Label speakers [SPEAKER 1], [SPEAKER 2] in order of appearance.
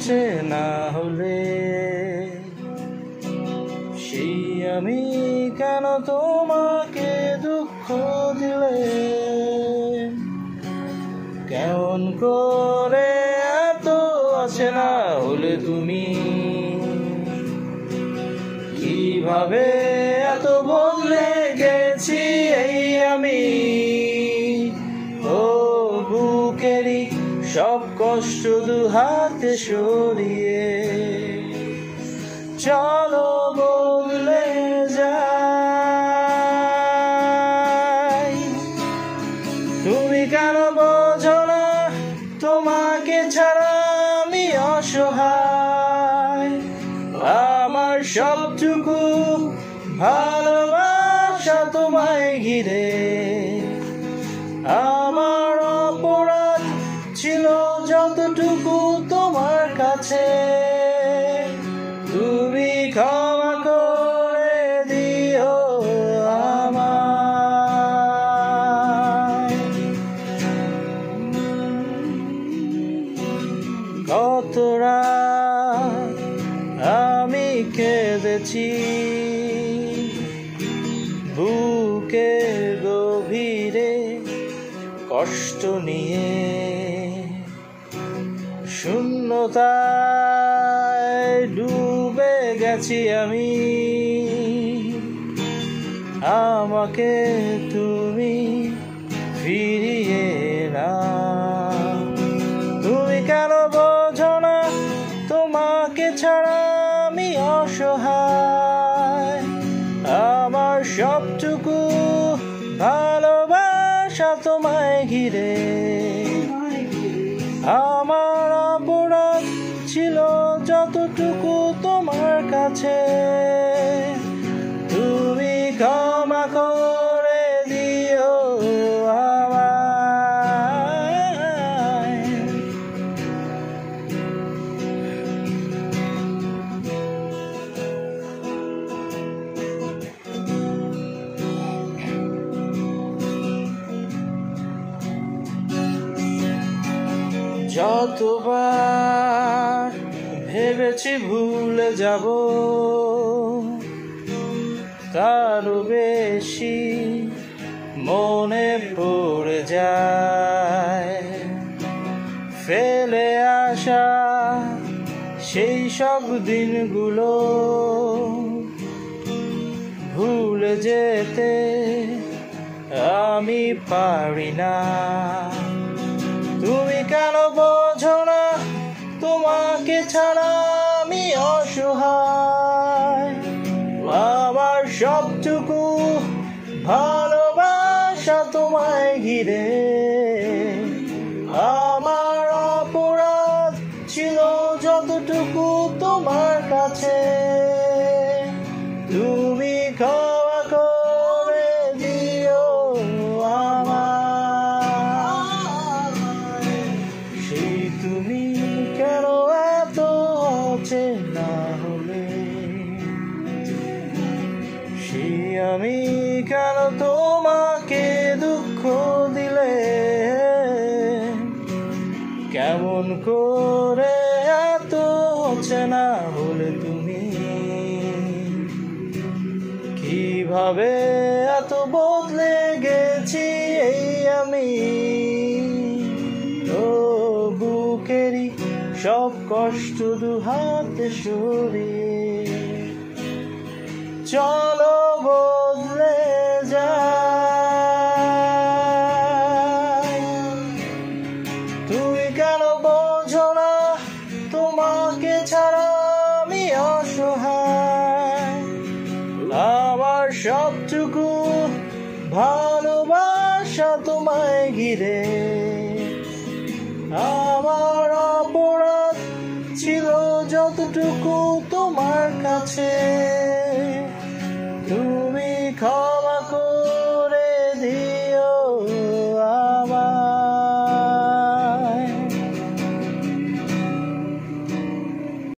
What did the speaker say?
[SPEAKER 1] চেনা হলে সেই আমি কেন তোমাকে দুঃখ দিলে? কেমন করে এত অচেনা হলে তুমি? কিভাবে এত বদলে গেছি এই আমি? ও বুকেরই সব কষ্ট দু হাতে সরিয়ে চলো বদলে যাই। তুমি কেন বোঝো না তোমাকে ছাড়া আমি অসহায়? আমার সবটুকু ভালোবাসা তোমায় ঘিরে। আমার অপরাধ ছিল যতটুকু তোমার কাছে, তুমি ক্ষমা করে দিও আমায়। কত রাত আমি কেঁদেছি বুকের গভীরে কষ্ট নিয়ে, শূন্যতায় ডুবে গেছি আমি। আমাকে তুমি ফিরিয়ে না। তুমি কেন বোঝো না তোমাকে ছাড়া আমি অসহায়? আমার সবটুকু ভালোবাসা তোমায় ঘিরে। আমার অপরাধ ছিল যতটুকু তোমার কাছে, তুমি ক্ষমা করে দিও আমায়। যতবার ভেবেছি ভুলে যাব, তারও বেশি মনে পড়ে যায়। ফেলে আসা সেই সব দিনগুলো ভুলে যেতে আমি পারি না। তুমি কেন বোঝো না তোমাকে ছাড়া আমি অসহায়? আমার সবটুকু ভালোবাসা তোমায় ঘিরে। আমার অপরাধ ছিল যতটুকু তোমার কাছে, তুমি ক্ষমা করে দিও আমায়। সেই তুমি কেন এত অচেনা হলে? সেই আমি কেন তোমাকে দুঃখ দিলে? কেমন করে এত অচেনা হলে তুমি? কিভাবে এত বদলে গেছি এই আমি? ও বুকেরই সব কষ্ট দু হাতে সরিয়ে চলো বদলে যাই। তুমি কেন বোঝো না তোমাকে ছাড়া আমি অসহায়? আমার সবটুকু ভালোবাসা তোমায় ঘিরে। আমার অপরাধ ছিল যতটুকু তোমার কাছে।